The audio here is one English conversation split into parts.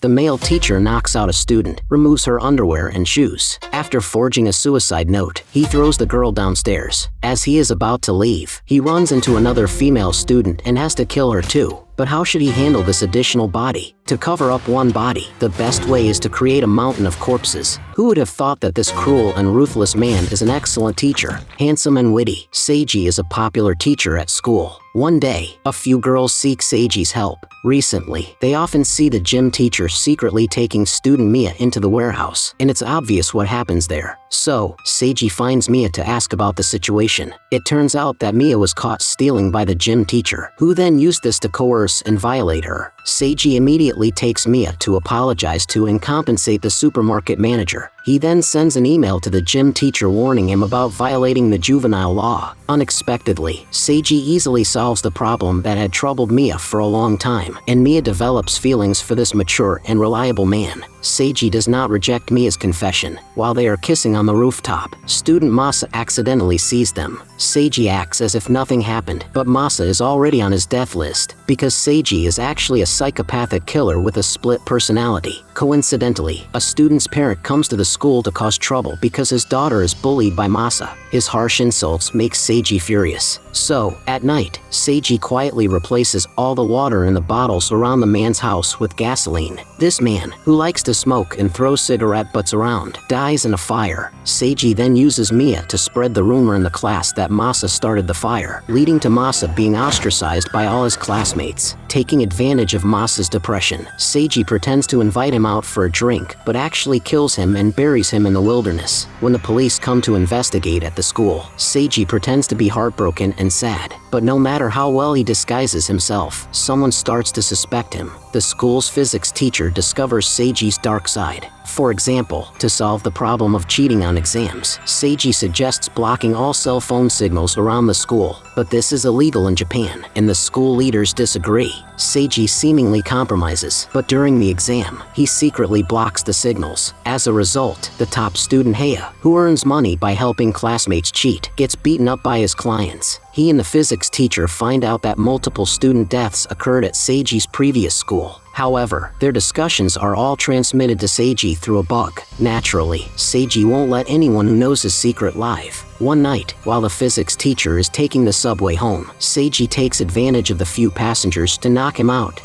The male teacher knocks out a student, removes her underwear and shoes. After forging a suicide note, he throws the girl downstairs. As he is about to leave, he runs into another female student and has to kill her too. But how should he handle this additional body? To cover up one body, the best way is to create a mountain of corpses. Who would have thought that this cruel and ruthless man is an excellent teacher? Handsome and witty, Seiji is a popular teacher at school. One day, a few girls seek Seiji's help. Recently, they often see the gym teacher secretly taking student Mia into the warehouse, and it's obvious what happens there. So, Seiji finds Mia to ask about the situation. It turns out that Mia was caught stealing by the gym teacher, who then used this to coerce and violate her. Seiji immediately takes Mia to apologize to and compensate the supermarket manager. He then sends an email to the gym teacher warning him about violating the juvenile law. Unexpectedly, Seiji easily solves the problem that had troubled Mia for a long time, and Mia develops feelings for this mature and reliable man. Seiji does not reject Mia's confession. While they are kissing on the rooftop, student Masa accidentally sees them. Seiji acts as if nothing happened, but Masa is already on his death list, because Seiji is actually a psychopathic killer with a split personality. Coincidentally, a student's parent comes to the school to cause trouble because his daughter is bullied by Masa. His harsh insults make Seiji furious. So, at night, Seiji quietly replaces all the water in the bottles around the man's house with gasoline. This man, who likes to smoke and throw cigarette butts around, dies in a fire. Seiji then uses Mia to spread the rumor in the class that Masa started the fire, leading to Masa being ostracized by all his classmates. Taking advantage of Masa's depression, Seiji pretends to invite him out for a drink, but actually kills him and buries him in the wilderness. When the police come to investigate at the school, Seiji pretends to be heartbroken and sad. But no matter how well he disguises himself, someone starts to suspect him. The school's physics teacher discovers Seiji's dark side. For example, to solve the problem of cheating on exams, Seiji suggests blocking all cell phone signals around the school, but this is illegal in Japan, and the school leaders disagree. Seiji seemingly compromises, but during the exam, he secretly blocks the signals. As a result, the top student Heya, who earns money by helping classmates cheat, gets beaten up by his clients. He and the physics teacher find out that multiple student deaths occurred at Seiji's previous school. However, their discussions are all transmitted to Seiji through a bug. Naturally, Seiji won't let anyone who knows his secret live. One night, while the physics teacher is taking the subway home, Seiji takes advantage of the few passengers to knock him out,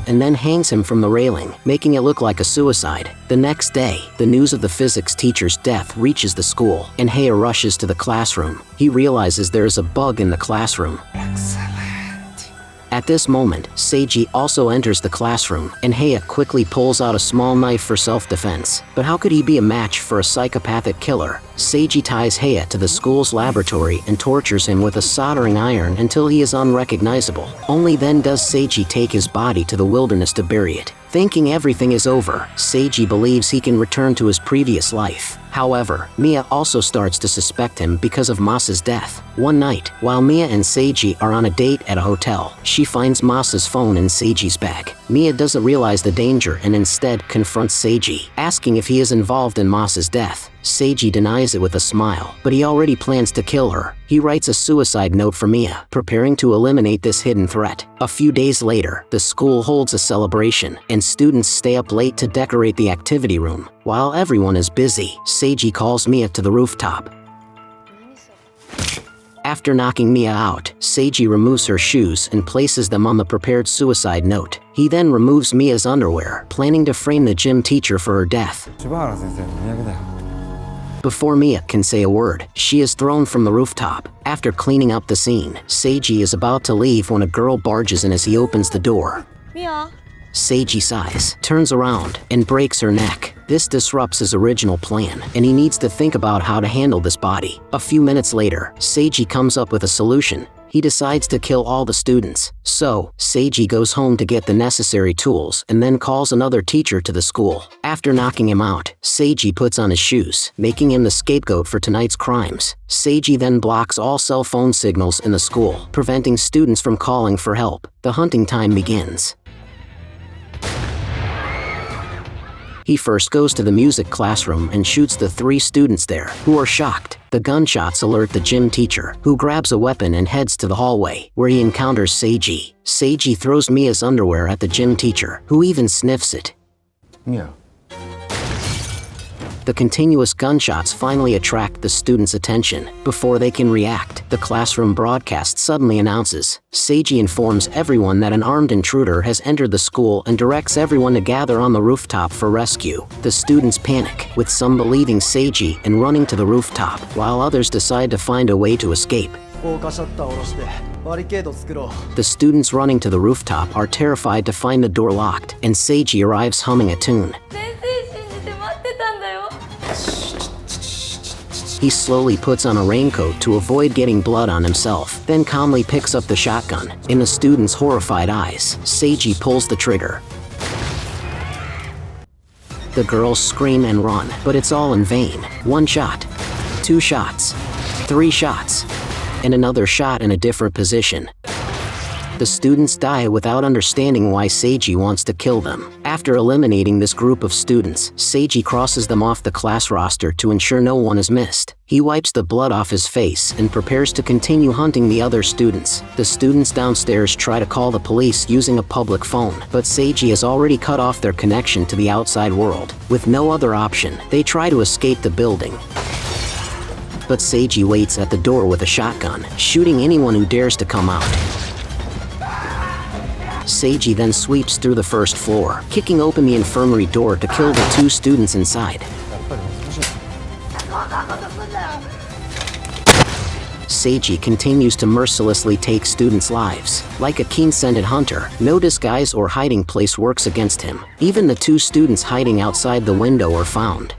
and then hangs him from the railing, making it look like a suicide. The next day, the news of the physics teacher's death reaches the school, and Heya rushes to the classroom. He realizes there is a bug in the classroom. Excellent. At this moment, Seiji also enters the classroom, and Heya quickly pulls out a small knife for self-defense. But how could he be a match for a psychopathic killer? Seiji ties Heya to the school's laboratory and tortures him with a soldering iron until he is unrecognizable. Only then does Seiji take his body to the wilderness to bury it. Thinking everything is over, Seiji believes he can return to his previous life. However, Mia also starts to suspect him because of Masa's death. One night, while Mia and Seiji are on a date at a hotel, she finds Masa's phone in Seiji's bag. Mia doesn't realize the danger and instead confronts Seiji, asking if he is involved in Masa's death. Seiji denies it with a smile, but he already plans to kill her. He writes a suicide note for Mia, preparing to eliminate this hidden threat. A few days later, the school holds a celebration, and students stay up late to decorate the activity room. While everyone is busy, Seiji calls Mia to the rooftop. After knocking Mia out, Seiji removes her shoes and places them on the prepared suicide note. He then removes Mia's underwear, planning to frame the gym teacher for her death. Before Mia can say a word, she is thrown from the rooftop. After cleaning up the scene, Seiji is about to leave when a girl barges in as he opens the door. Mia. Seiji sighs, turns around, and breaks her neck. This disrupts his original plan, and he needs to think about how to handle this body. A few minutes later, Seiji comes up with a solution. He decides to kill all the students. So, Seiji goes home to get the necessary tools and then calls another teacher to the school. After knocking him out, Seiji puts on his shoes, making him the scapegoat for tonight's crimes. Seiji then blocks all cell phone signals in the school, preventing students from calling for help. The hunting time begins. He first goes to the music classroom and shoots the 3 students there, who are shocked. The gunshots alert the gym teacher, who grabs a weapon and heads to the hallway, where he encounters Seiji. Seiji throws Mia's underwear at the gym teacher, who even sniffs it. Mia. The continuous gunshots finally attract the students' attention. Before they can react, the classroom broadcast suddenly announces. Seiji informs everyone that an armed intruder has entered the school and directs everyone to gather on the rooftop for rescue. The students panic, with some believing Seiji and running to the rooftop, while others decide to find a way to escape. The students running to the rooftop are terrified to find the door locked, and Seiji arrives humming a tune. He slowly puts on a raincoat to avoid getting blood on himself, then calmly picks up the shotgun. In the students' horrified eyes, Seiji pulls the trigger. The girls scream and run, but it's all in vain. 1 shot, 2 shots, 3 shots, and another shot in a different position. The students die without understanding why Seiji wants to kill them. After eliminating this group of students, Seiji crosses them off the class roster to ensure no one is missed. He wipes the blood off his face and prepares to continue hunting the other students. The students downstairs try to call the police using a public phone, but Seiji has already cut off their connection to the outside world. With no other option, they try to escape the building. But Seiji waits at the door with a shotgun, shooting anyone who dares to come out. Seiji then sweeps through the first floor, kicking open the infirmary door to kill the 2 students inside. Seiji continues to mercilessly take students' lives. Like a keen-scented hunter, no disguise or hiding place works against him. Even the 2 students hiding outside the window are found.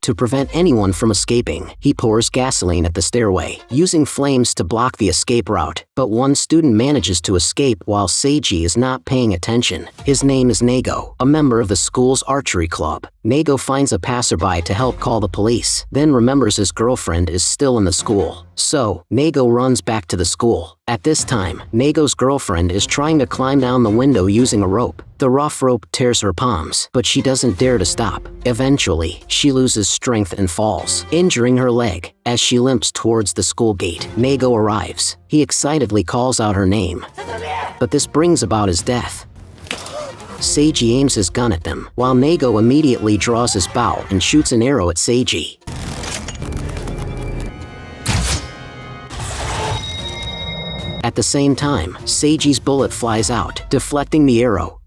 To prevent anyone from escaping, he pours gasoline at the stairway, using flames to block the escape route. But 1 student manages to escape while Seiji is not paying attention. His name is Nago, a member of the school's archery club. Nago finds a passerby to help call the police, then remembers his girlfriend is still in the school. So, Nago runs back to the school. At this time, Nago's girlfriend is trying to climb down the window using a rope. The rough rope tears her palms, but she doesn't dare to stop. Eventually, she loses strength and falls, injuring her leg. As she limps towards the school gate, Nago arrives. He excitedly calls out her name, but this brings about his death. Seiji aims his gun at them, while Nago immediately draws his bow and shoots an arrow at Seiji. At the same time, Seiji's bullet flies out, deflecting the arrow.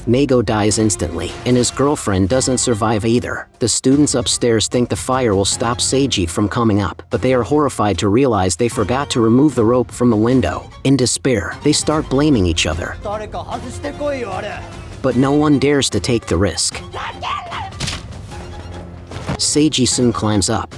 Nago dies instantly, and his girlfriend doesn't survive either. The students upstairs think the fire will stop Seiji from coming up, but they are horrified to realize they forgot to remove the rope from the window. In despair, they start blaming each other. But no one dares to take the risk. Seiji soon climbs up.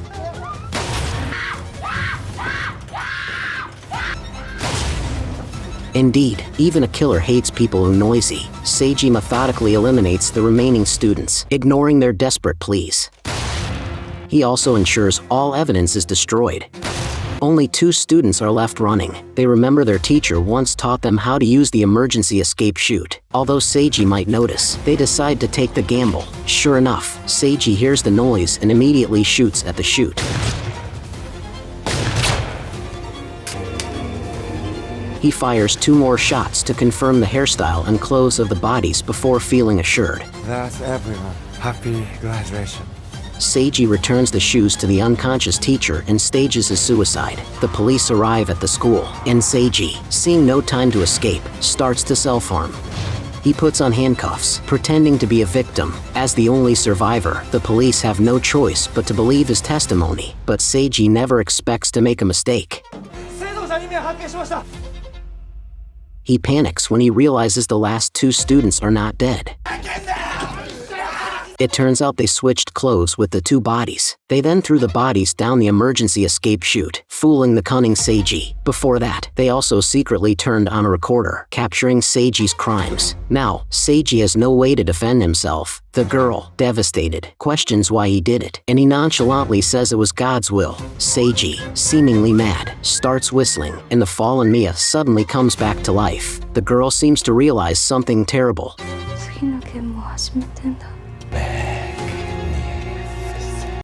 Indeed, even a killer hates people who are noisy. Seiji methodically eliminates the remaining students, ignoring their desperate pleas. He also ensures all evidence is destroyed. Only 2 students are left running. They remember their teacher once taught them how to use the emergency escape chute. Although Seiji might notice, they decide to take the gamble. Sure enough, Seiji hears the noise and immediately shoots at the chute. He fires 2 more shots to confirm the hairstyle and clothes of the bodies before feeling assured. That's everyone. Happy graduation. Seiji returns the shoes to the unconscious teacher and stages his suicide. The police arrive at the school, and Seiji, seeing no time to escape, starts to self-harm. He puts on handcuffs, pretending to be a victim. As the only survivor, the police have no choice but to believe his testimony. But Seiji never expects to make a mistake. He panics when he realizes the last 2 students are not dead. It turns out they switched clothes with the two bodies. They then threw the bodies down the emergency escape chute, fooling the cunning Seiji. Before that, they also secretly turned on a recorder, capturing Seiji's crimes. Now, Seiji has no way to defend himself. The girl, devastated, questions why he did it, and he nonchalantly says it was God's will. Seiji, seemingly mad, starts whistling, and the fallen Mia suddenly comes back to life. The girl seems to realize something terrible. 생각해 뭐 하시면 된다.